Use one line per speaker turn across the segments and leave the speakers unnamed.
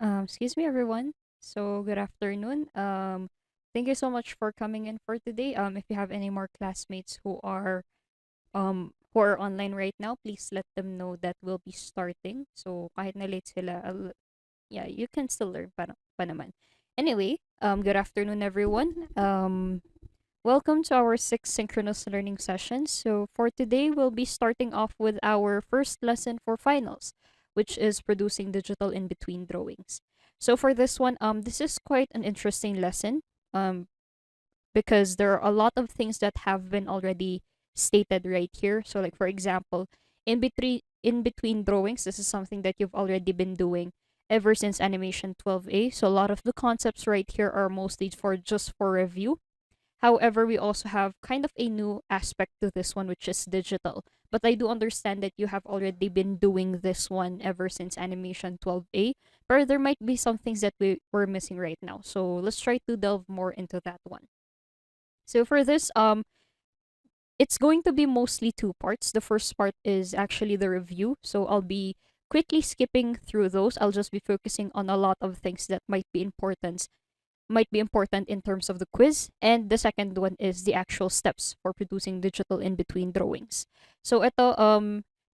Excuse me, everyone. So, good afternoon. Thank you so much for coming in for today. If you have any more classmates who are online right now, please let them know that we'll be starting. So, kahit na late sila, yeah, you can still learn pa naman. Anyway, good afternoon, everyone. Welcome to our sixth synchronous learning session. So, for today, we'll be starting off with our first lesson for finals, which is producing digital in between drawings. So, for this one, this is quite an interesting lesson, um, because there are a lot of things that have been already stated right here. So, like for example, in between drawings, this is something that you've already been doing ever since animation 12A. So, a lot of the concepts right here are mostly for review. However, we also have kind of a new aspect to this one, which is digital. But I do understand that you have already been doing this one ever since animation 12A. But there might be some things that we're missing right now. So let's try to delve more into that one. So for this, it's going to be mostly two parts. The first part is actually the review. So I'll be quickly skipping through those. I'll just be focusing on a lot of things that might be important in terms of the quiz. And the second one is the actual steps for producing digital in between drawings. So ito,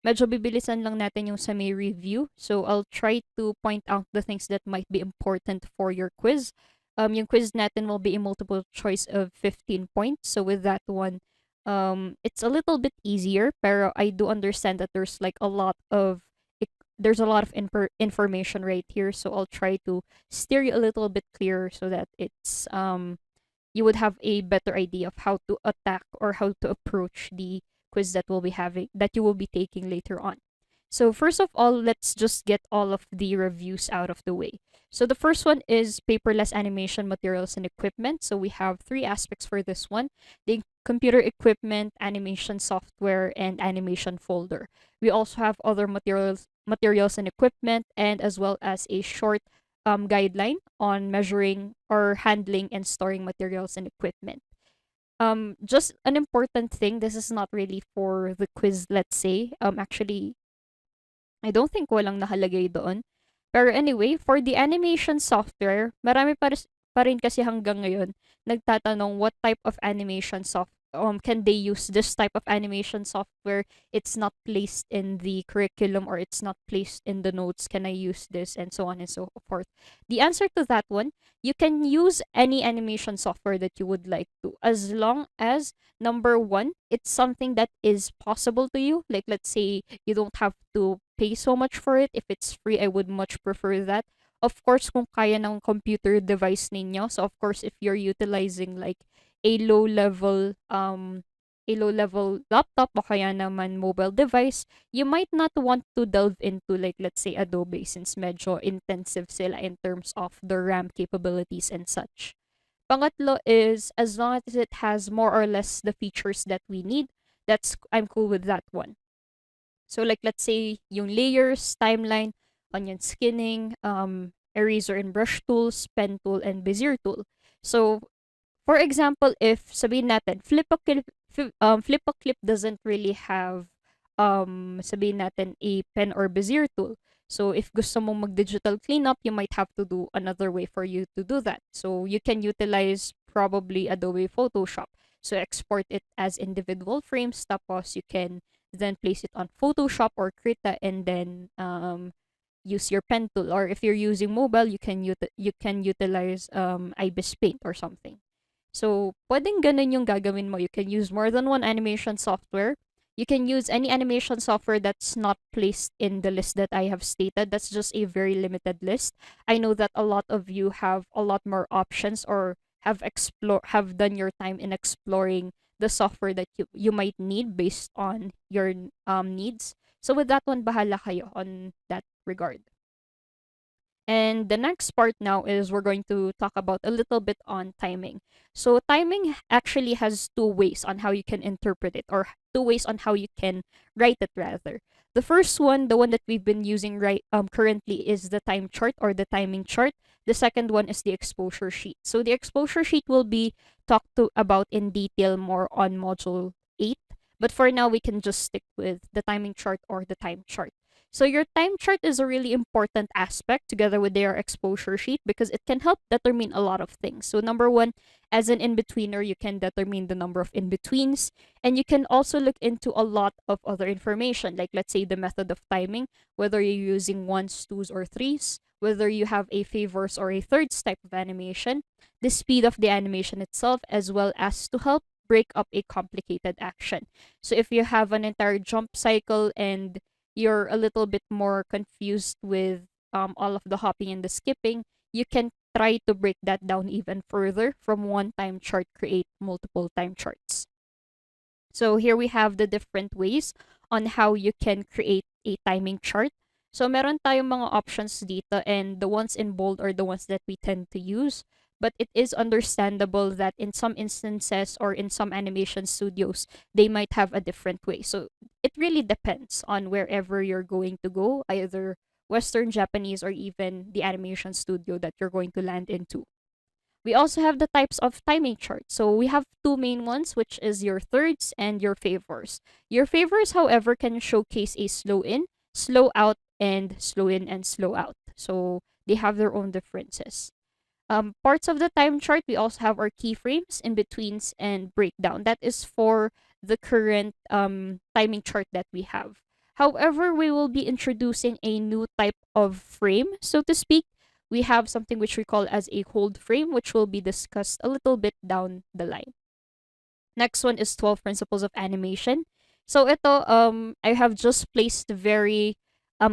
medyo bibilisan lang natin yung sa may review. So I'll try to point out the things that might be important for your quiz. Yung quiz natin will be a multiple choice of 15 points. So with that one, it's a little bit easier, pero I do understand that there's a lot of information right here, so I'll try to steer you a little bit clearer so that it's you would have a better idea of how to attack or how to approach the quiz that you will be taking later on. So first of all, let's just get all of the reviews out of the way. So the first one is paperless animation materials and equipment. So we have three aspects for this one: the computer equipment, animation software, and animation folder. We also have other materials and equipment, and as well as a short guideline on measuring or handling and storing materials and equipment. Just an important thing, this is not really for the quiz, let's say. Actually, I don't think walang nakalagay doon. Pero anyway, for the animation software, marami pa rin kasi hanggang ngayon nagtatanong what type of animation can they use this type of animation software. It's not placed in the curriculum or it's not placed in the notes. Can I use this? And so on and so forth. The answer to that one, you can use any animation software that you would like to, as long as number one, it's something that is possible to you. Like let's say you don't have to pay so much for it. If it's free, I would much prefer that. Of course, kung kaya ng computer device ninyo. So of course, if you're utilizing like a low level laptop o kaya naman mobile device, you might not want to delve into like let's say Adobe, since medyo intensive sila in terms of the RAM capabilities and such. Pangatlo is, as long as it has more or less the features that we need, I'm cool with that one. So like let's say yung layers, timeline, onion skinning, eraser and brush tools, pen tool, and bezier tool. So for example, if sabihin natin, flip a clip doesn't really have sabihin natin a pen or bezier tool. So if gusto mong mag-digital cleanup, you might have to do another way for you to do that. So you can utilize probably Adobe Photoshop. So export it as individual frames, tapos you can then place it on Photoshop or Krita, and then use your pen tool. Or if you're using mobile, you can utilize IBIS Paint or something. So, pwedeng ganun yung gagawin mo. You can use more than one animation software. You can use any animation software that's not placed in the list that I have stated. That's just a very limited list. I know that a lot of you have a lot more options, or have done your time in exploring the software that you might need based on your needs. So with that one, bahala kayo on that regard. And the next part now is we're going to talk about a little bit on timing. So timing actually has two ways on how you can interpret it, or two ways on how you can write it rather. The first one, the one that we've been using currently, is the time chart or the timing chart. The second one is the exposure sheet. So the exposure sheet will be talked to about in detail more on module 8. But for now, we can just stick with the timing chart or the time chart. So your time chart is a really important aspect together with their exposure sheet because it can help determine a lot of things. So number one, as an in-betweener, you can determine the number of in-betweens, and you can also look into a lot of other information, like let's say the method of timing, whether you're using ones, twos, or threes, whether you have a favors or a thirds type of animation, the speed of the animation itself, as well as to help break up a complicated action. So if you have an entire jump cycle and you're a little bit more confused with all of the hopping and the skipping, you can try to break that down even further from one time chart, create multiple time charts. So here we have the different ways on how you can create a timing chart. So meron tayong mga options dito, and the ones in bold are the ones that we tend to use. But it is understandable that in some instances or in some animation studios, they might have a different way. So it really depends on wherever you're going to go, either Western, Japanese, or even the animation studio that you're going to land into. We also have the types of timing charts. So we have two main ones, which is your thirds and your favors. Your favors, however, can showcase a slow in, slow out, and slow in and slow out. So they have their own differences. Parts of the time chart, we also have our keyframes, in betweens, and breakdown. That is for the current timing chart that we have. However, we will be introducing a new type of frame, so to speak. We have something which we call as a hold frame, which will be discussed a little bit down the line. Next one is 12 principles of animation. So ito, I have just placed very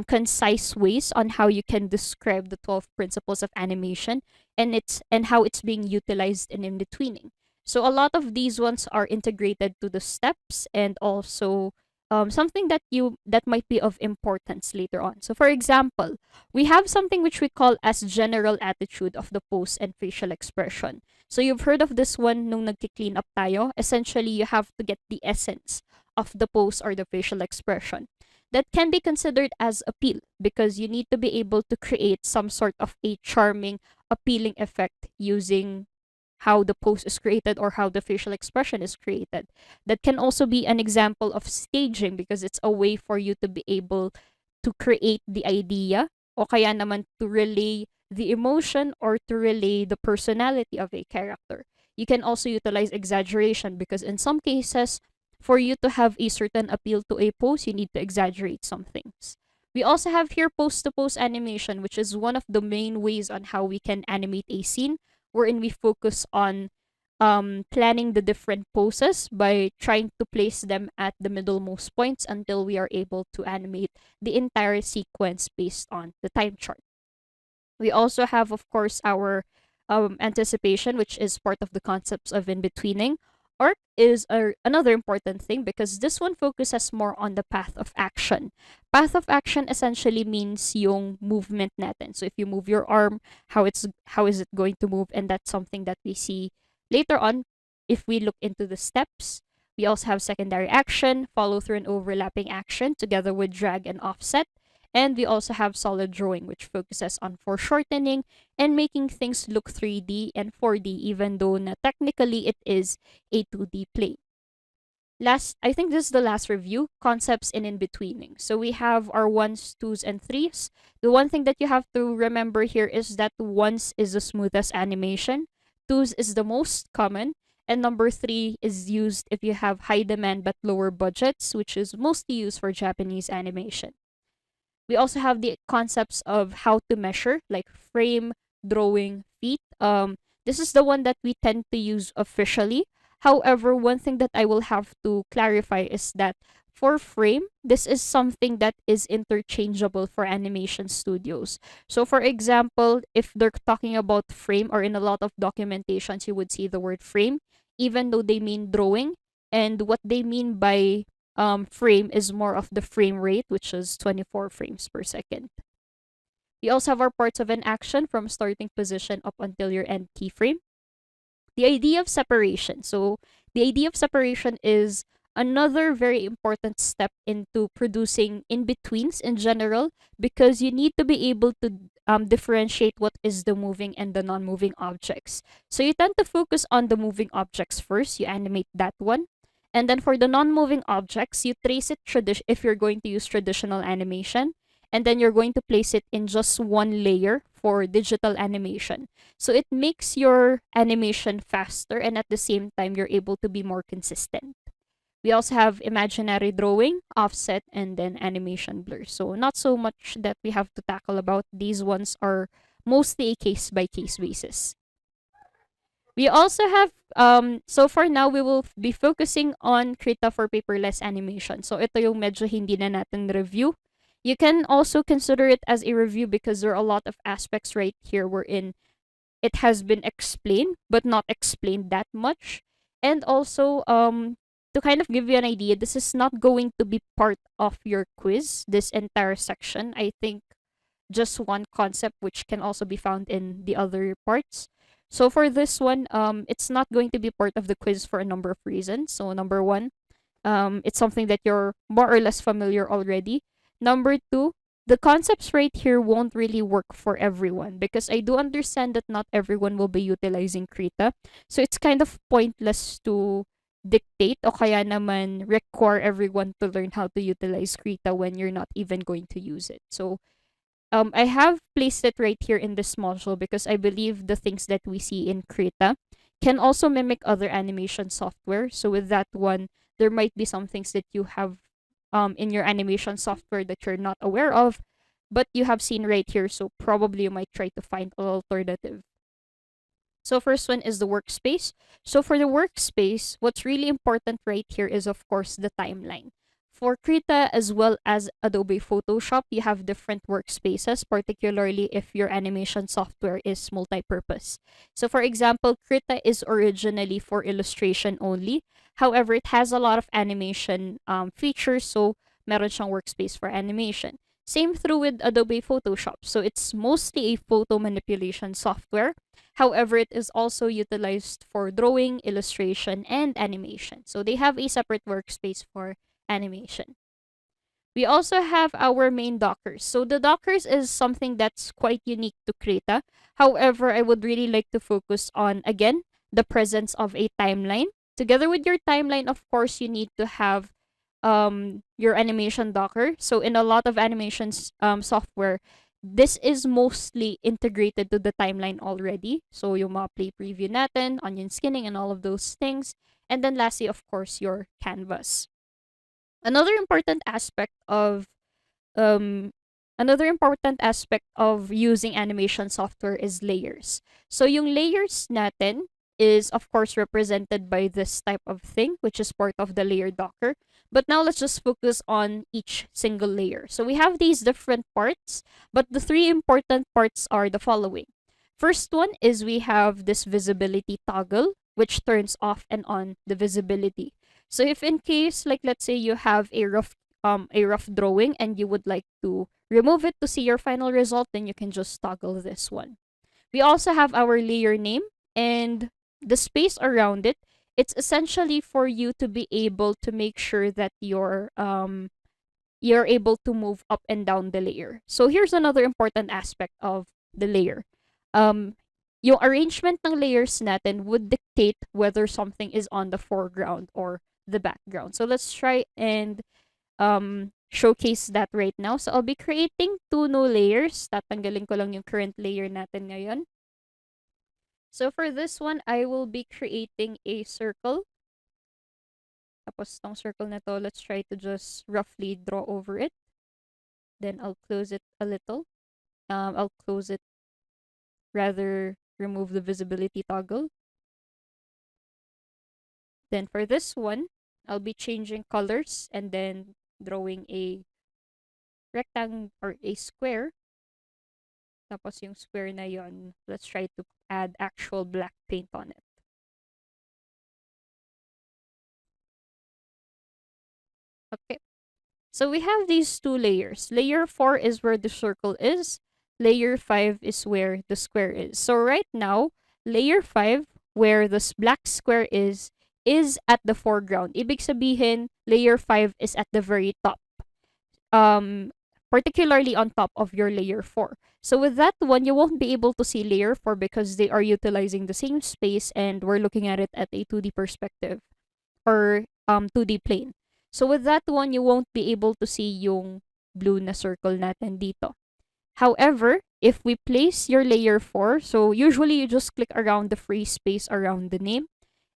concise ways on how you can describe the 12 principles of animation and how it's being utilized in in-betweening. So a lot of these ones are integrated to the steps, and also something that might be of importance later on. So for example, we have something which we call as general attitude of the pose and facial expression. So you've heard of this one nung nagki-clean up tayo. Essentially, you have to get the essence of the pose or the facial expression. That can be considered as appeal because you need to be able to create some sort of a charming, appealing effect using how the pose is created or how the facial expression is created. That can also be an example of staging because it's a way for you to be able to create the idea o kaya naman to relay the emotion or to relay the personality of a character. You can also utilize exaggeration because in some cases, for you to have a certain appeal to a pose, you need to exaggerate some things. We also have here post-to-pose animation, which is one of the main ways on how we can animate a scene, wherein we focus on planning the different poses by trying to place them at the middlemost points until we are able to animate the entire sequence based on the time chart. We also have, of course, our anticipation, which is part of the concepts of in-betweening. Arc is another important thing because this one focuses more on the path of action. Path of action essentially means yung movement natin. So if you move your arm, how is it going to move? And that's something that we see later on if we look into the steps. We also have secondary action, follow through and overlapping action together with drag and offset. And we also have solid drawing, which focuses on foreshortening and making things look 3D and 4D, even though technically it is a 2D plane. Last, I think this is the last review, concepts in in-betweening. So we have our ones, twos, and threes. The one thing that you have to remember here is that ones is the smoothest animation, twos is the most common, and number three is used if you have high demand but lower budgets, which is mostly used for Japanese animation. We also have the concepts of how to measure, like frame, drawing, feet. This is the one that we tend to use officially. However, one thing that I will have to clarify is that for frame, this is something that is interchangeable for animation studios. So for example, if they're talking about frame or in a lot of documentations, you would see the word frame, even though they mean drawing. And what they mean by frame is more of the frame rate, which is 24 frames per second. We also have our parts of an action from starting position up until your end keyframe. The idea of separation. So the idea of separation is another very important step into producing in-betweens in general because you need to be able to differentiate what is the moving and the non-moving objects. So you tend to focus on the moving objects first. You animate that one. And then for the non-moving objects, you trace it if you're going to use traditional animation. and then you're going to place it in just one layer for digital animation. So it makes your animation faster, and at the same time, you're able to be more consistent. We also have imaginary drawing, offset, and then animation blur. So not so much that we have to tackle about. These ones are mostly a case-by-case basis. We also have, so for now, we will be focusing on Krita for paperless animation. So ito yung medyo hindi na natin review. You can also consider it as a review because there are a lot of aspects right here wherein it has been explained, but not explained that much. And also, to kind of give you an idea, this is not going to be part of your quiz, this entire section. I think just one concept which can also be found in the other parts. So for this one, it's not going to be part of the quiz for a number of reasons. So number one, it's something that you're more or less familiar already. Number two, the concepts right here won't really work for everyone because I do understand that not everyone will be utilizing Krita. So it's kind of pointless to dictate o kaya naman require everyone to learn how to utilize Krita when you're not even going to use it. So I have placed it right here in this module because I believe the things that we see in Krita can also mimic other animation software. So with that one, there might be some things that you have in your animation software that you're not aware of, but you have seen right here. So probably you might try to find an alternative. So first one is the workspace. So for the workspace, what's really important right here is of course the timeline. For Krita as well as Adobe Photoshop, you have different workspaces, particularly if your animation software is multi-purpose. So for example, Krita is originally for illustration only. However, it has a lot of animation features, so meron siyang workspace for animation. Same through with Adobe Photoshop. So it's mostly a photo manipulation software. However, it is also utilized for drawing, illustration, and animation. So they have a separate workspace for animation. We also have our main Dockers. So the Dockers is something that's quite unique to Krita. However, I would really like to focus on, again, the presence of a timeline. Together with your timeline, of course, you need to have your animation Docker. So in a lot of animations software, this is mostly integrated to the timeline already. So yung mga play preview natin, onion skinning, and all of those things. And then lastly, of course, your canvas. Another important aspect of using animation software is layers. So yung layers natin is of course represented by this type of thing, which is part of the layer Docker. But now let's just focus on each single layer. So we have these different parts, but the three important parts are the following. First one is we have this visibility toggle, which turns off and on the visibility. So if in case, like let's say you have a rough drawing and you would like to remove it to see your final result, then you can just toggle this one. We also have our layer name and the space around it. It's essentially for you to be able to make sure that you're able to move up and down the layer. So here's another important aspect of the layer. Yung arrangement ng layers natin would dictate whether something is on the foreground or the background. So let's try and showcase that right now. So I'll be creating two new layers. Tatanggalin ko lang yung current layer natin ngayon. So for this one, I will be creating a circle. Tapos tong circle na to, let's try to just roughly draw over it. Then I'll close it a little. I'll close it, rather remove the visibility toggle. Then for this one, I'll be changing colors and then drawing a rectangle or a square. Tapos yung square na yon, let's try to add actual black paint on it. Okay. So we have these two layers. Layer 4 is where the circle is. Layer 5 is where the square is. So right now, layer 5, where the black square is at the foreground. Ibig sabihin, layer 5 is at the very top. Particularly on top of your layer 4. So with that one, you won't be able to see layer 4 because they are utilizing the same space and we're looking at it at a 2D perspective or 2D plane. So with that one, you won't be able to see yung blue na circle natin dito. However, if we place your layer 4, so usually you just click around the free space around the name,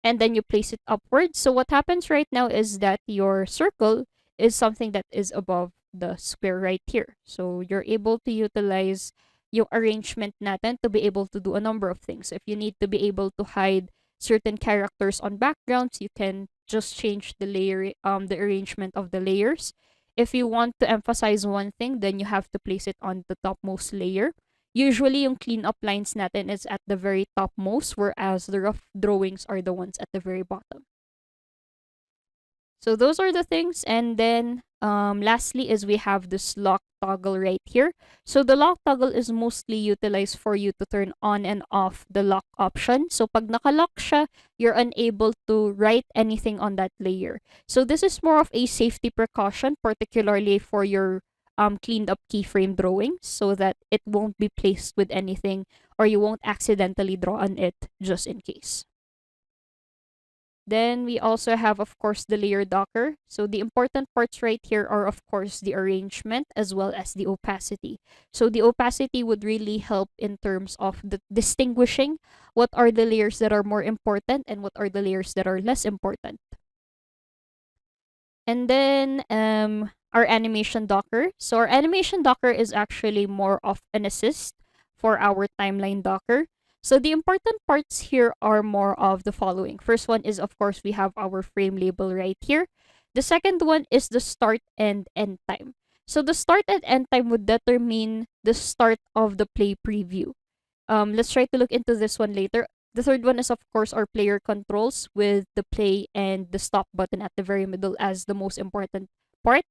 and then you place it upwards. So what happens right now is that your circle is something that is above the square right here. So you're able to utilize yung arrangement natin to be able to do a number of things. If you need to be able to hide certain characters on backgrounds, you can just change the arrangement of the layers. If you want to emphasize one thing, then you have to place it on the topmost layer. Usually, yung cleanup lines natin is at the very topmost, whereas the rough drawings are the ones at the very bottom. So those are the things. And then lastly is we have this lock toggle right here. So the lock toggle is mostly utilized for you to turn on and off the lock option. So pag nakalock siya, you're unable to write anything on that layer. So this is more of a safety precaution, particularly for your cleaned up keyframe drawings, so that it won't be placed with anything or you won't accidentally draw on it just in case. Then we also have, of course, the layer docker. So the important parts right here are, of course, the arrangement as well as the opacity. So the opacity would really help in terms of the distinguishing what are the layers that are more important and what are the layers that are less important. And then our animation docker. So our animation docker is actually more of an assist for our timeline docker. So the important parts here are more of the following. First one is, of course, we have our frame label right here. The second one is the start and end time. So the start and end time would determine the start of the play preview. Let's try to look into this one later. The third one is, of course, our player controls with the play and the stop button at the very middle as the most important part.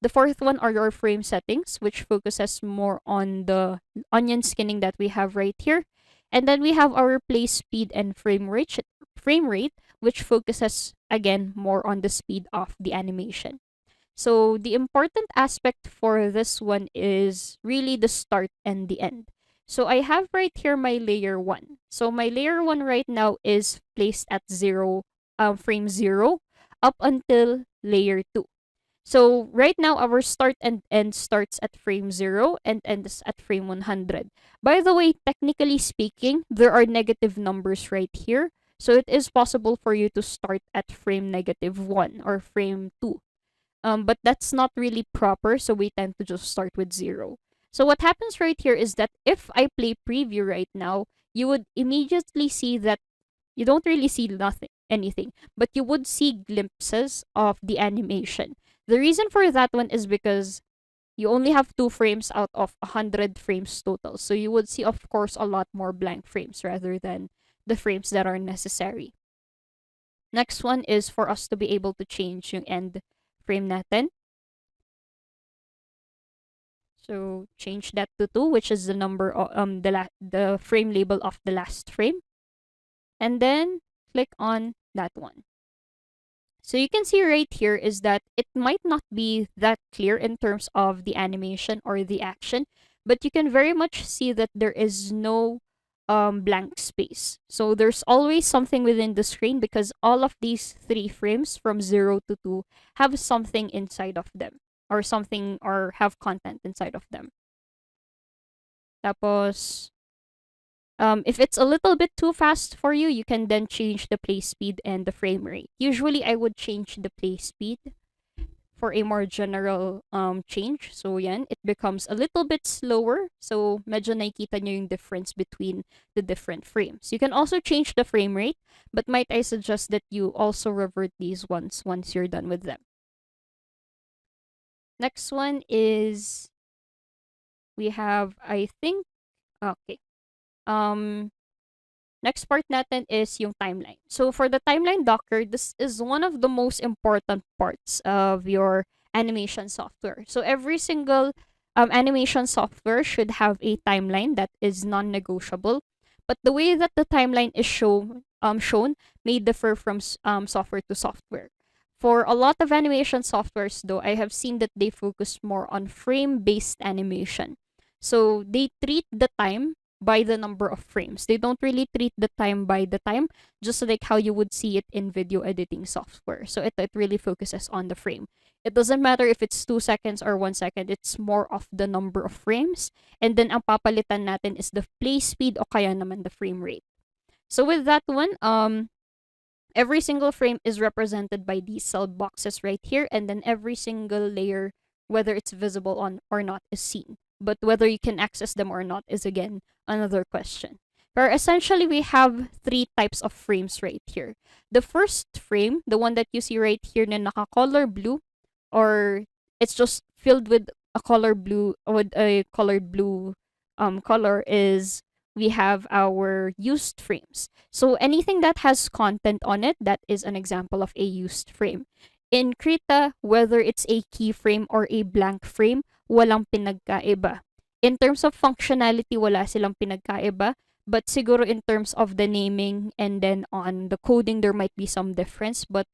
The fourth one are your frame settings, which focuses more on the onion skinning that we have right here. And then we have our play speed and frame rate, which focuses, again, more on the speed of the animation. So the important aspect for this one is really the start and the end. So I have right here my layer 1. So my layer 1 right now is placed at frame 0 up until layer 2. So right now, our start and end starts at frame 0 and ends at frame 100. By the way, technically speaking, there are negative numbers right here. So it is possible for you to start at frame -1 or frame 2. But that's not really proper, so we tend to just start with 0. So what happens right here is that if I play preview right now, you would immediately see that you don't really see anything, but you would see glimpses of the animation. The reason for that one is because you only have 2 frames out of 100 frames total. So you would see, of course, a lot more blank frames rather than the frames that are necessary. Next one is for us to be able to change yung end frame natin. So change that to 2, which is the number of the frame label of the last frame. And then click on that one. So you can see right here is that it might not be that clear in terms of the animation or the action, but you can very much see that there is no blank space. So there's always something within the screen because all of these 3 frames from 0 to 2 have something inside of them or something or have content inside of them. Tapos, if it's a little bit too fast for you, you can then change the play speed and the frame rate. Usually, I would change the play speed for a more general change. So, yan, it becomes a little bit slower. So, medyo nakikita nyo yung difference between the different frames. You can also change the frame rate, but might I suggest that you also revert these once you're done with them. Next one is, we have, I think, okay. Next part natin is yung timeline. So for the timeline docker, this is one of the most important parts of your animation software. So every single animation software should have a timeline that is non-negotiable. But the way that the timeline is shown may differ from software to software. For a lot of animation softwares, though, I have seen that they focus more on frame-based animation. So they treat the time by the number of frames. They don't really treat the time by the time, just like how you would see it in video editing software. So it really focuses on the frame. It doesn't matter if it's 2 seconds or 1 second. It's more of the number of frames. And then ang papalitan natin is the play speed o kaya naman the frame rate. So with that one, every single frame is represented by these cell boxes right here, and then every single layer, whether it's visible on or not, is seen. But whether you can access them or not is again another question. But essentially, we have 3 types of frames right here. The first frame, the one that you see right here na naka-color blue, or it's just filled with a color blue, with a colored blue color, is we have our used frames. So anything that has content on it, that is an example of a used frame. In Krita, whether it's a keyframe or a blank frame, walang pinagkaiba. In terms of functionality, wala silang pinagkaiba. But siguro in terms of the naming and then on the coding, there might be some difference. But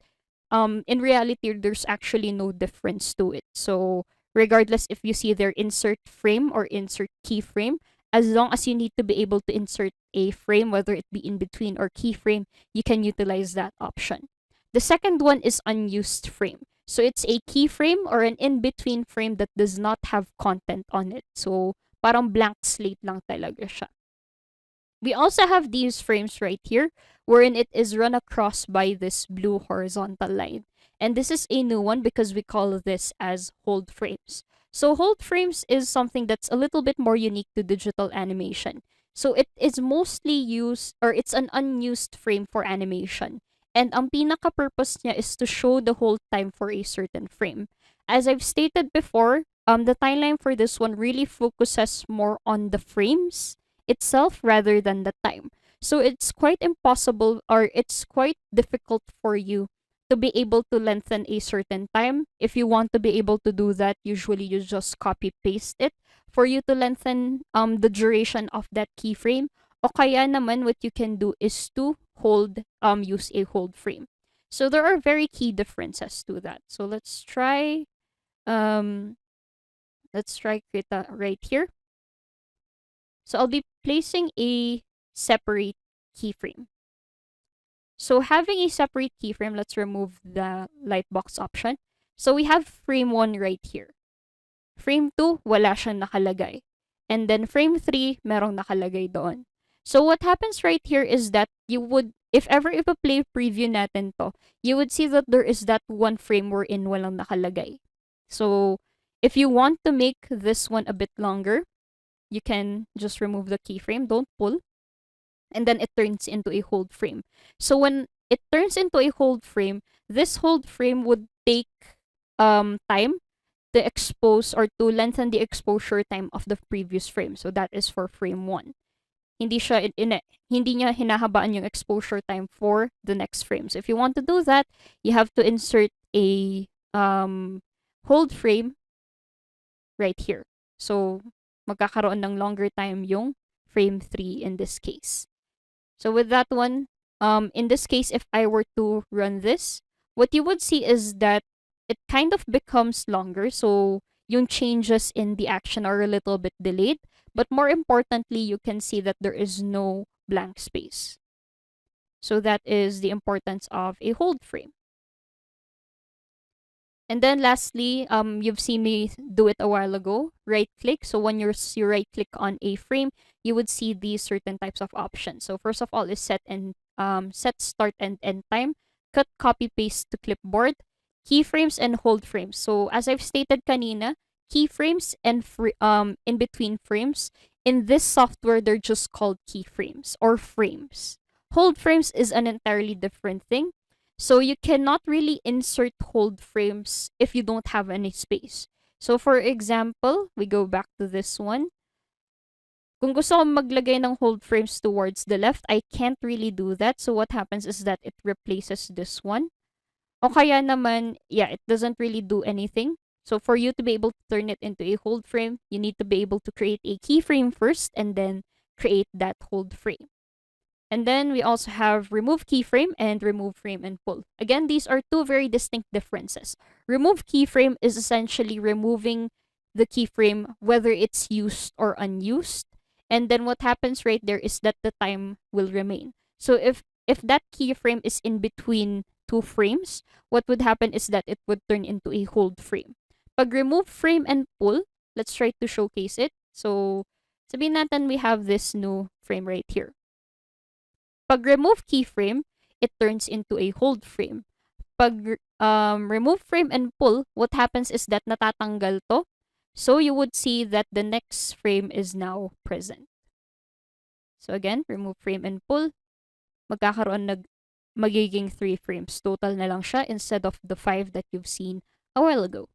in reality, there's actually no difference to it. So regardless if you see their insert frame or insert keyframe, as long as you need to be able to insert a frame, whether it be in between or keyframe, you can utilize that option. The second one is unused frame. So it's a keyframe or an in-between frame that does not have content on it. So parang blank slate lang talaga siya. We also have these frames right here, wherein it is run across by this blue horizontal line. And this is a new one because we call this as hold frames. So hold frames is something that's a little bit more unique to digital animation. So it is mostly used, or it's an unused frame for animation. And ang pinaka-purpose niya is to show the hold time for a certain frame. As I've stated before, the timeline for this one really focuses more on the frames itself rather than the time. So it's quite impossible, or it's quite difficult for you to be able to lengthen a certain time. If you want to be able to do that, usually you just copy paste it for you to lengthen the duration of that keyframe. O kaya naman what you can do is to use a hold frame. So there are very key differences to that. So let's try Krita right here. So I'll be placing a separate keyframe. So having a separate keyframe, let's remove the Lightbox option. So we have frame 1 right here. Frame 2, wala siyang nakalagay. And then frame 3, merong nakalagay doon. So what happens right here is that you would, if ever ipa-play preview natin to, you would see that there is that one frame wherein walang nakalagay. So if you want to make this one a bit longer, you can just remove the keyframe, don't pull, and then it turns into a hold frame. So when it turns into a hold frame, this hold frame would take time to expose or to lengthen the exposure time of the previous frame. So that is for frame 1. Hindi niya hinahabaan yung exposure time for the next frame. So if you want to do that, you have to insert a hold frame right here. So magkakaroon ng longer time yung frame 3 in this case. So with that one, in this case, if I were to run this, what you would see is that it kind of becomes longer. So yung changes in the action are a little bit delayed. But more importantly, you can see that there is no blank space. So that is the importance of a hold frame. And then lastly, you've seen me do it a while ago, right click. So when you right click on a frame, you would see these certain types of options. So first of all is set start and end time, cut, copy, paste to clipboard, keyframes and hold frames. So as I've stated kanina, keyframes and in between frames, in this software, they're just called keyframes or frames. Hold frames is an entirely different thing. So you cannot really insert hold frames if you don't have any space. So for example, we go back to this one. Kung gusto kong maglagay ng hold frames towards the left, I can't really do that. So what happens is that it replaces this one. O kaya naman, yeah, it doesn't really do anything. So for you to be able to turn it into a hold frame, you need to be able to create a keyframe first and then create that hold frame. And then we also have remove keyframe and remove frame and pull. Again, these are two very distinct differences. Remove keyframe is essentially removing the keyframe whether it's used or unused. And then what happens right there is that the time will remain. So if that keyframe is in between two frames, what would happen is that it would turn into a hold frame. Pag remove frame and pull, let's try to showcase it. So sabihin natin we have this new frame right here. Pag remove keyframe, it turns into a hold frame. Pag remove frame and pull, what happens is that natatanggal to. So you would see that the next frame is now present. So again, remove frame and pull, magiging 3 frames. Total na lang siya instead of the 5 that you've seen a while ago.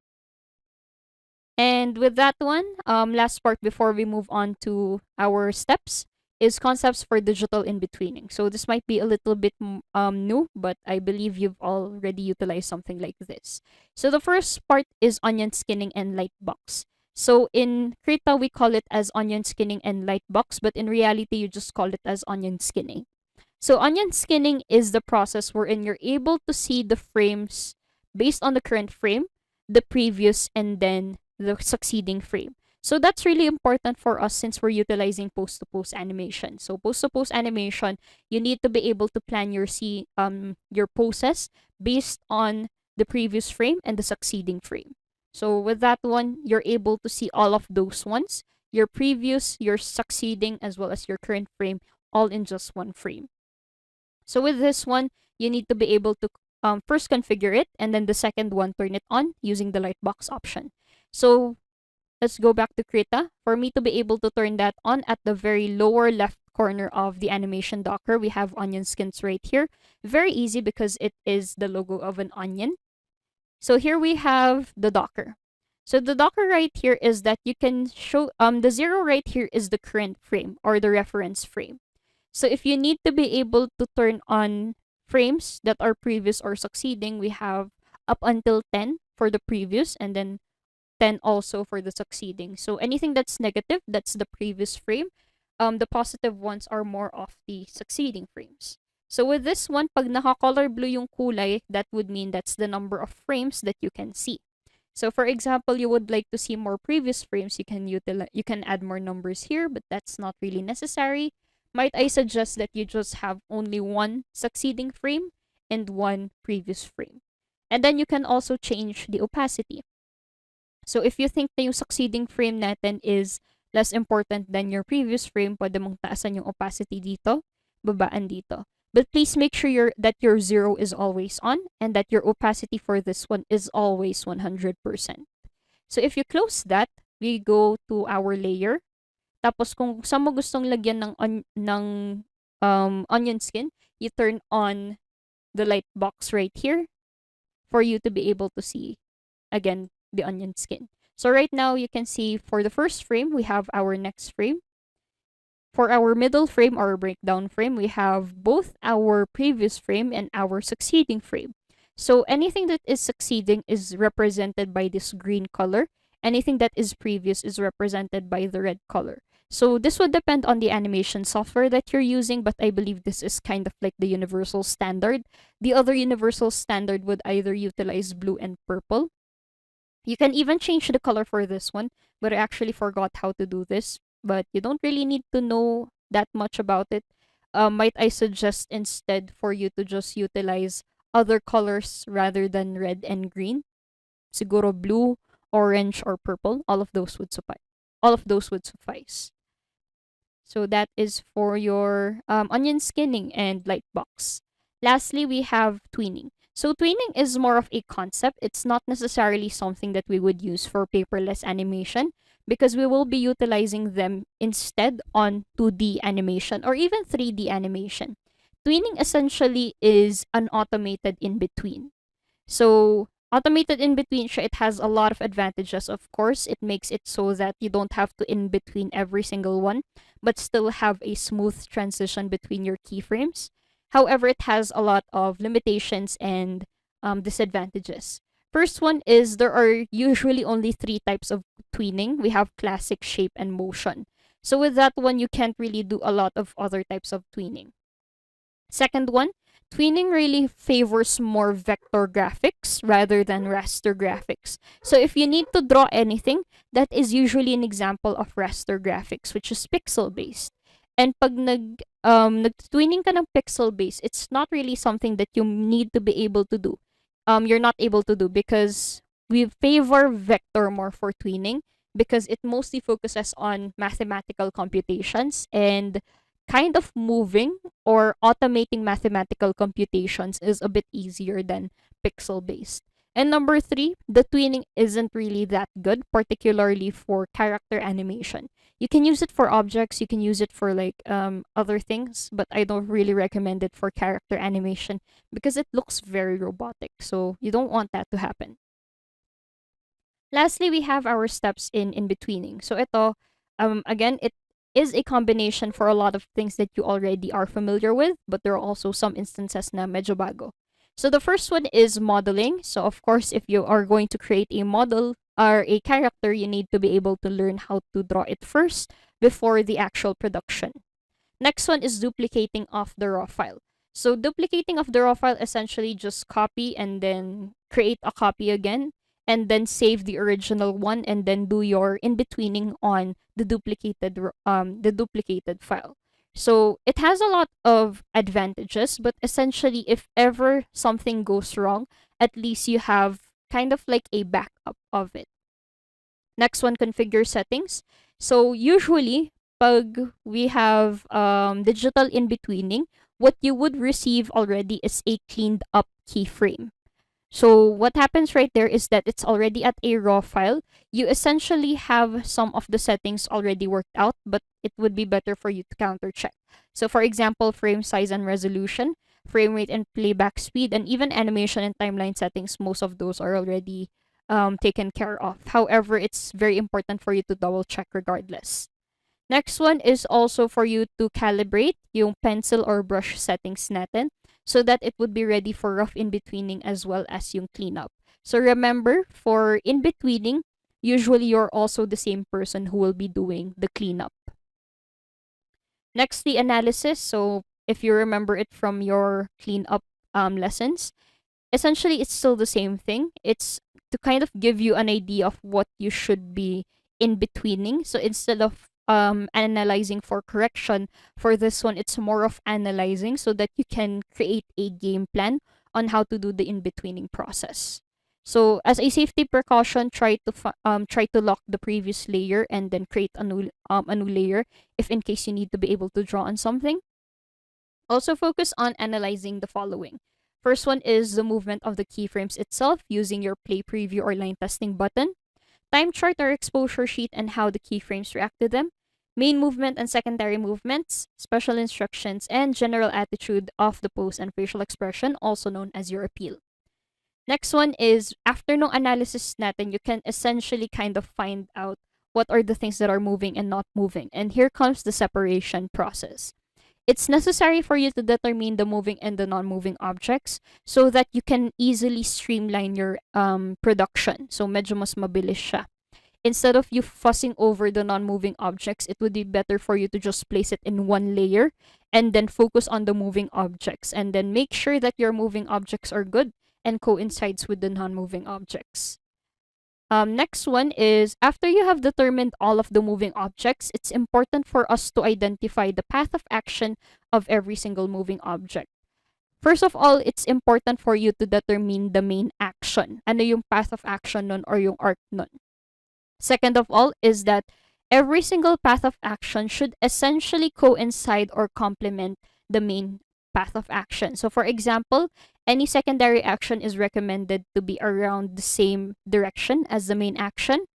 And with that one, last part before we move on to our steps is concepts for digital in-betweening. So this might be a little bit new, but I believe you've already utilized something like this. So the first part is onion skinning and Lightbox. So in Krita, we call it as onion skinning and Lightbox, but in reality, you just call it as onion skinning. So onion skinning is the process wherein you're able to see the frames based on the current frame, the previous, and then the succeeding frame. So that's really important for us since we're utilizing post-to-post animation. So post-to-post animation, you need to be able to plan your poses based on the previous frame and the succeeding frame. So with that one, you're able to see all of those ones, your previous, your succeeding, as well as your current frame, all in just one frame. So with this one, you need to be able to first configure it, and then the second one, turn it on using the Lightbox option. So let's go back to Krita. For me to be able to turn that on, at the very lower left corner of the animation docker, we have onion skins right here. Very easy because it is the logo of an onion. So here we have the docker. So the docker right here is that you can show, the 0 right here is the current frame or the reference frame. So if you need to be able to turn on frames that are previous or succeeding, we have up until 10 for the previous and then 10 also for the succeeding. So anything that's negative, that's the previous frame. The positive ones are more of the succeeding frames. So with this one, pag naka-color blue yung kulay, that would mean that's the number of frames that you can see. So for example, you would like to see more previous frames, you can add more numbers here, but that's not really necessary. Might I suggest that you just have only one succeeding frame and one previous frame. And then you can also change the opacity. So if you think na yung succeeding frame natin is less important than your previous frame, pwede mong taasan yung opacity dito, babaan dito. But please make sure that your 0 is always on and that your opacity for this one is always 100%. So if you close that, we go to our layer. Tapos kung saan mo gustong lagyan ng onion skin, you turn on the light box right here for you to be able to see, again, the onion skin. So right now, you can see for the first frame, we have our next frame. For our middle frame or breakdown frame, we have both our previous frame and our succeeding frame. So anything that is succeeding is represented by this green color. Anything that is previous is represented by the red color. So this would depend on the animation software that you're using, but I believe this is kind of like the universal standard. The other universal standard would either utilize blue and purple. You can even change the color for this one, but I actually forgot how to do this. But you don't really need to know that much about it. Might I suggest instead for you to just utilize other colors rather than red and green? Siguro blue, orange, or purple. All of those would suffice. So that is for your onion skinning and Lightbox. Lastly, we have tweening. So tweening is more of a concept. It's not necessarily something that we would use for paperless animation because we will be utilizing them instead on 2D animation or even 3D animation. Tweening essentially is an automated in-between. So automated in-between, it has a lot of advantages, of course. It makes it so that you don't have to in-between every single one, but still have a smooth transition between your keyframes. However, it has a lot of limitations and disadvantages. First one is there are usually only 3 types of tweening. We have classic, shape, and motion. So with that one, you can't really do a lot of other types of tweening. Second one, Tweening really favors more vector graphics rather than raster graphics. So if you need to draw anything, that is usually an example of raster graphics, which is pixel-based. And pag nag-tweening ka ng pixel-based, it's not really something that you need to be able to do. You're not able to do because we favor vector more for tweening because it mostly focuses on mathematical computations, and kind of moving or automating mathematical computations is a bit easier than pixel based. And number three, the tweening isn't really that good, particularly for character animation. You can use it for objects, you can use it for like other things, but I don't really recommend it for character animation because it looks very robotic. So you don't want that to happen. Lastly, we have our steps in in-betweening. So ito, again, it is a combination for a lot of things that you already are familiar with, but there are also some instances na medyo bago. So the first one is modeling. So of course, if you are going to create a model or a character, you need to be able to learn how to draw it first before the actual production. Next one is duplicating of the raw file. So duplicating of the raw file, essentially just copy and then create a copy again, and then save the original one, and then do your in-betweening on the duplicated file. So it has a lot of advantages, but essentially if ever something goes wrong, at least you have kind of like a backup of it. Next one, configure settings. So usually pag we have digital in-betweening, what you would receive already is a cleaned up keyframe. So what happens right there is that it's already at a raw file. You essentially have some of the settings already worked out, but it would be better for you to counter check. So for example, frame size and resolution, frame rate and playback speed, and even animation and timeline settings, most of those are already taken care of. However, it's very important for you to double check regardless. Next one is also for you to calibrate yung pencil or brush settings natin so that it would be ready for rough in-betweening as well as yung cleanup. So remember, for in-betweening, usually you're also the same person who will be doing the cleanup. Next, the analysis. So if you remember it from your cleanup lessons, essentially it's still the same thing. It's to kind of give you an idea of what you should be in-betweening. So instead of analyzing for correction, for this one it's more of analyzing so that you can create a game plan on how to do the in-betweening process. So as a safety precaution, try to lock the previous layer and then create a new layer if in case you need to be able to draw on something. Also focus on analyzing the following. First one is the movement of the keyframes itself using your play preview or line testing button. Time chart or exposure sheet and how the keyframes react to them. Main movement and secondary movements, special instructions, and general attitude of the pose and facial expression, also known as your appeal. Next one is, after no analysis natin, you can essentially kind of find out what are the things that are moving and not moving. And here comes the separation process. It's necessary for you to determine the moving and the non-moving objects so that you can easily streamline your production. So medyo mas mabilis siya. Instead of you fussing over the non-moving objects, it would be better for you to just place it in one layer and then focus on the moving objects, and then make sure that your moving objects are good and coincides with the non-moving objects. Next one is, after you have determined all of the moving objects, it's important for us to identify the path of action of every single moving object. First of all, it's important for you to determine the main action. Ano yung path of action nun or yung arc nun. Second of all is that every single path of action should essentially coincide or complement the main path of action. So for example, any secondary action is recommended to be around the same direction as the main action.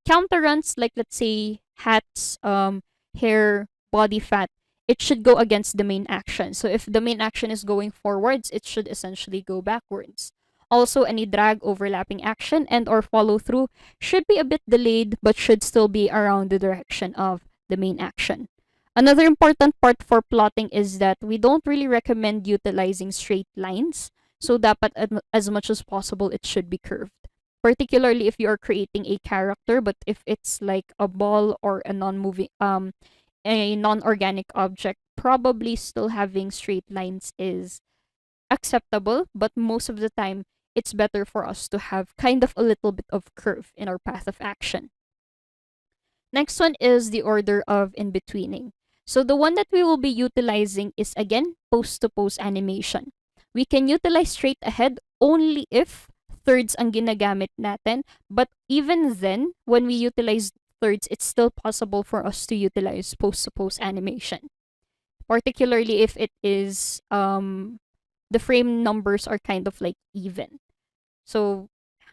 Counterruns, like let's say hats, hair, body fat, it should go against the main action. So if the main action is going forwards, it should essentially go backwards. Also, any drag, overlapping action, and or follow through should be a bit delayed but should still be around the direction of the main action. Another important part for plotting is that we don't really recommend utilizing straight lines. So dapat as much as possible, it should be curved. Particularly if you are creating a character, but if it's like a ball or a non-moving, a non-organic object, probably still having straight lines is acceptable, but most of the time, it's better for us to have kind of a little bit of curve in our path of action. Next one is the order of in-betweening. So the one that we will be utilizing is again post-to-post animation. We can utilize straight ahead only if thirds ang ginagamit natin, but even then, when we utilize thirds, it's still possible for us to utilize post-to-post animation. Particularly if it is the frame numbers are kind of like even. So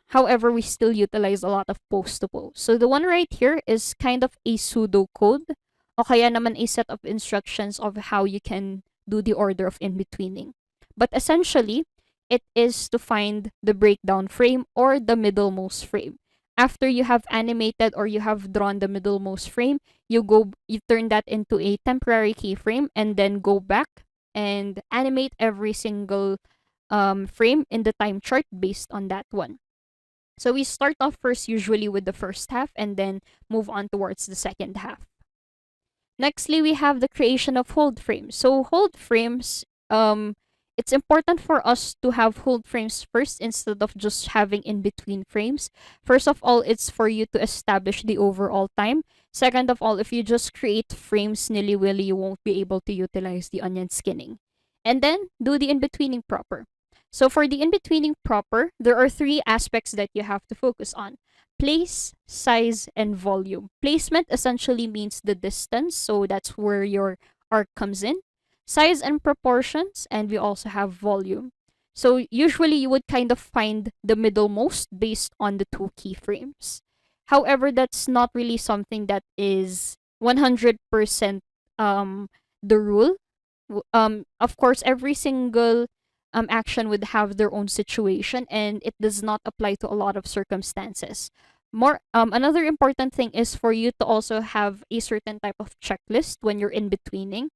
however, we still utilize a lot of post to post. So the one right here is kind of a pseudo code o kaya naman a set of instructions of how you can do the order of in-betweening. But essentially, it is to find the breakdown frame or the middlemost frame. After you have animated or you have drawn the middlemost frame, you turn that into a temporary keyframe and then go back and animate every single frame in the time chart based on that one. So we start off first usually with the first half and then move on towards the second half. Nextly, we have the creation of hold frames. So hold frames, it's important for us to have hold frames first instead of just having in-between frames. First of all, it's for you to establish the overall time. Second of all, if you just create frames nilly-willy, you won't be able to utilize the onion skinning. And then, do the in-betweening proper. So for the in-betweening proper, there are three aspects that you have to focus on. Place, size, and volume. Placement essentially means the distance, so that's where your arc comes in. Size and proportions, and we also have volume. So usually you would kind of find the middlemost based on the two keyframes. However, that's not really something that is 100% the rule. Of course, every single action would have their own situation, and it does not apply to a lot of circumstances. Another important thing is for you to also have a certain type of checklist when you're in betweening.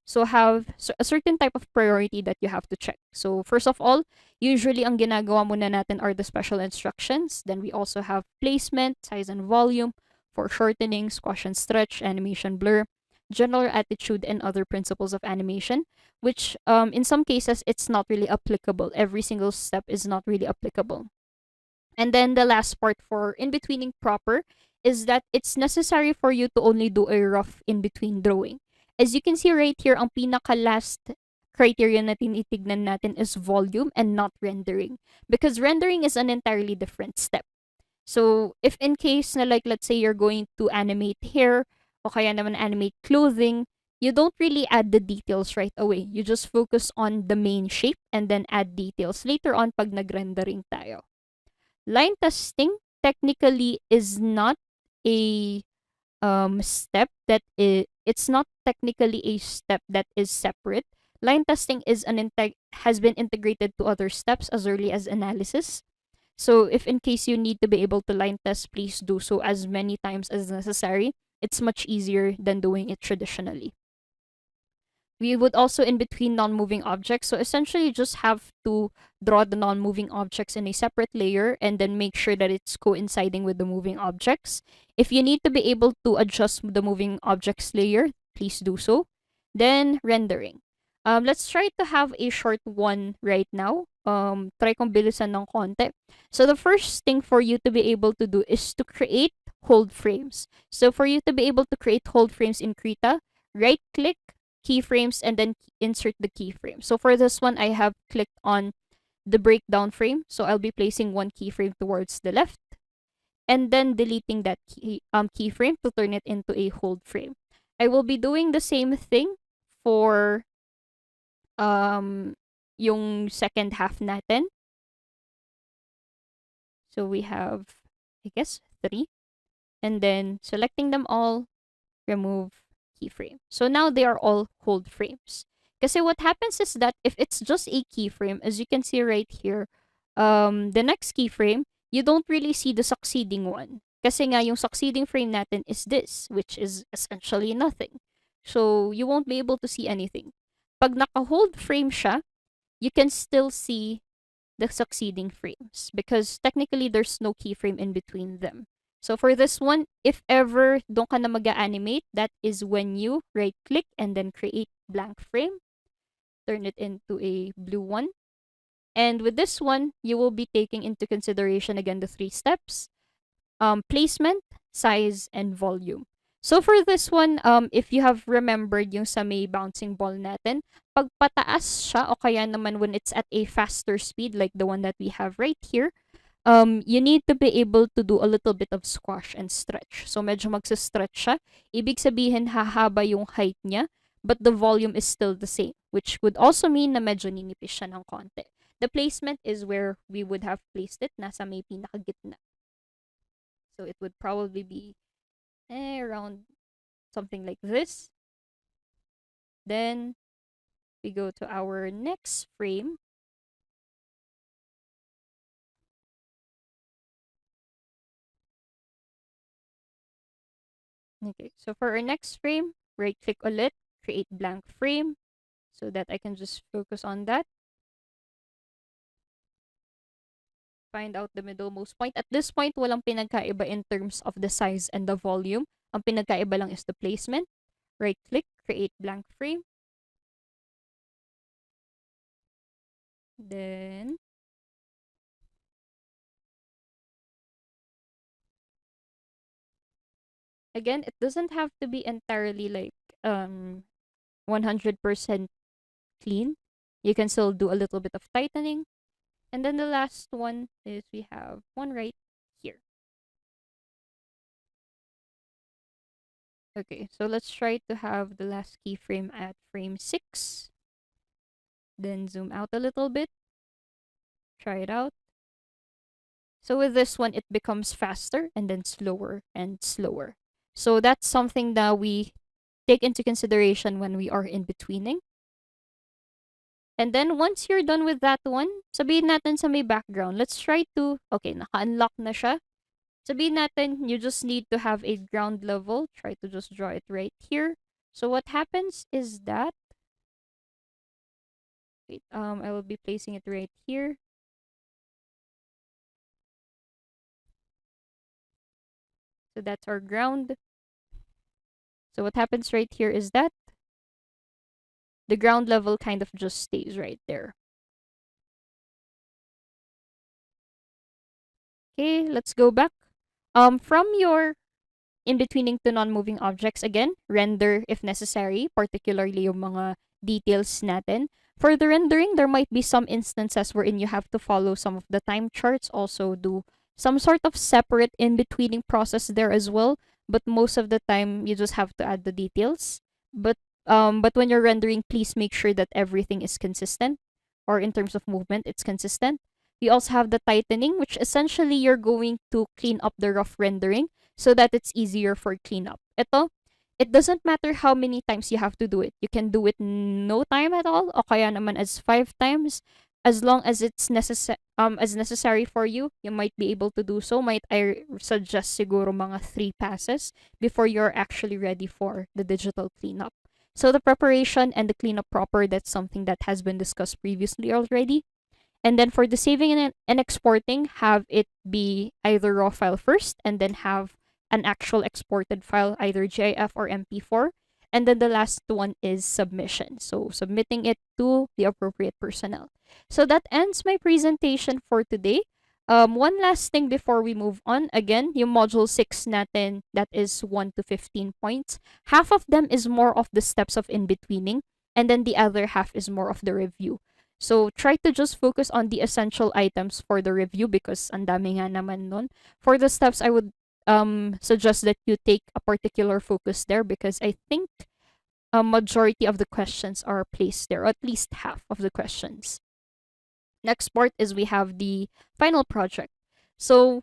So have a certain type of priority that you have to check. So first of all, usually ang ginagawa muna natin are the special instructions. Then we also have placement, size and volume for shortening, squash and stretch, animation blur, general attitude, and other principles of animation, which in some cases, it's not really applicable. Every single step is not really applicable. And then the last part for in-betweening proper is that it's necessary for you to only do a rough in-between drawing. As you can see right here, ang pinaka-last criteria na tinitignan natin is volume and not rendering. Because rendering is an entirely different step. So, if in case na like, let's say you're going to animate hair, o kaya naman animate clothing, you don't really add the details right away. You just focus on the main shape and then add details later on pag nag-rendering tayo. Line testing technically is not a step that it's not technically a step that is separate. Line testing is has been integrated to other steps as early as analysis. So if in case you need to be able to line test, please do so as many times as necessary. It's much easier than doing it traditionally. We would also in between non-moving objects. So essentially you just have to draw the non-moving objects in a separate layer and then make sure that it's coinciding with the moving objects. If you need to be able to adjust the moving objects layer, please do so. Then rendering. Let's try to have a short one right now. Try kong bilisan ng konti. So the first thing for you to be able to do is to create hold frames. So for you to be able to create hold frames in Krita, right-click, keyframes, and then insert the keyframe. So for this one, I have clicked on the breakdown frame. So I'll be placing one keyframe towards the left and then deleting that keyframe to turn it into a hold frame. I will be doing the same thing for yung second half natin. So we have, I guess, 3. And then selecting them all, remove keyframe. So now they are all hold frames. Kasi what happens is that if it's just a keyframe, as you can see right here, the next keyframe, you don't really see the succeeding one. Kasi nga yung succeeding frame natin is this, which is essentially nothing. So you won't be able to see anything. Pag naka-hold frame siya, you can still see the succeeding frames because technically there's no keyframe in between them. So for this one, if ever doon ka na mag-animate, that is when you right-click and then create blank frame. Turn it into a blue one. And with this one, you will be taking into consideration again the 3 steps: placement, size, and volume. So for this one, if you have remembered yung sa may bouncing ball natin, pag pataas siya o kaya naman when it's at a faster speed like the one that we have right here, you need to be able to do a little bit of squash and stretch. So medyo magsa-stretch siya. Ibig sabihin hahaba yung height niya, but the volume is still the same, which would also mean na medyo ninipis siya ng konti. The placement is where we would have placed it, nasa may pinakagitna. So it would probably be around something like this. Then we go to our next frame. Okay, so for our next frame, right click ulit, create blank frame so that I can just focus on that. Find out the middlemost point. At this point, walang pinagkaiba in terms of the size and the volume. Ang pinagkaiba lang is the placement. Right click, create blank frame. Then again, it doesn't have to be entirely like 100% clean. You can still do a little bit of tightening. And then the last one is we have one right here. Okay, so let's try to have the last keyframe at frame 6. Then zoom out a little bit. Try it out. So with this one, it becomes faster and then slower and slower. So that's something that we take into consideration when we are in betweening. And then once you're done with that one, sabihin natin sa may background, let's try to, okay, naka-unlock na siya. Sabihin natin, you just need to have a ground level. Try to just draw it right here. So what happens is that, wait, I will be placing it right here. So that's our ground. So what happens right here is that the ground level kind of just stays right there. Okay, let's go back. From your in-betweening to non-moving objects, again, render if necessary, particularly yung mga details natin. For the rendering, there might be some instances wherein you have to follow some of the time charts, also do some sort of separate in-betweening process there as well, but most of the time, you just have to add the details. But when you're rendering, please make sure that everything is consistent, or in terms of movement, it's consistent. We also have the tightening, which essentially you're going to clean up the rough rendering so that it's easier for cleanup. Ito, it doesn't matter how many times you have to do it. You can do it no time at all, o kaya naman as 5 times. As long as it's necessary for you, you might be able to do so. Might I suggest siguro mga 3 passes before you're actually ready for the digital cleanup. So the preparation and the cleanup proper, that's something that has been discussed previously already. And then for the saving and exporting, have it be either raw file first and then have an actual exported file, either GIF or MP4. And then the last one is submission. So submitting it to the appropriate personnel. So that ends my presentation for today. One last thing before we move on. Again, yung module 6 natin, that is 1 to 15 points. Half of them is more of the steps of in-betweening, and then the other half is more of the review. So try to just focus on the essential items for the review because ang dami nga naman nun. For the steps, I would suggest that you take a particular focus there because I think a majority of the questions are placed there, or at least half of the questions. Next part is we have the final project. So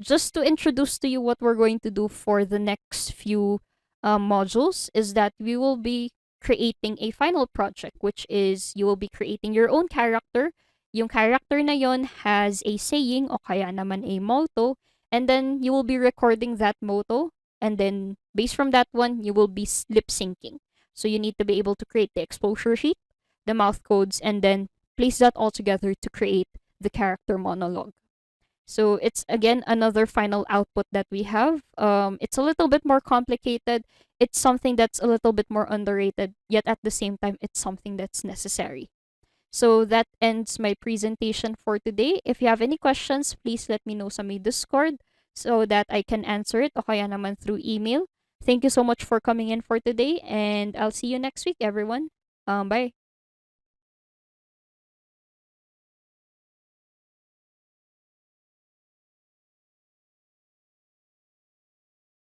just to introduce to you what we're going to do for the next few modules is that we will be creating a final project, which is you will be creating your own character. Yung character na yon has a saying o kaya naman a motto, and then you will be recording that motto, and then based from that one, you will be lip syncing. So you need to be able to create the exposure sheet, the mouth codes, and then place that all together to create the character monologue. So it's again another final output that we have. It's a little bit more complicated. It's something that's a little bit more underrated, yet at the same time, it's something that's necessary. So that ends my presentation for today. If you have any questions, please let me know sa may Discord so that I can answer it o kaya naman through email. Thank you so much for coming in for today, and I'll see you next week, everyone. Bye.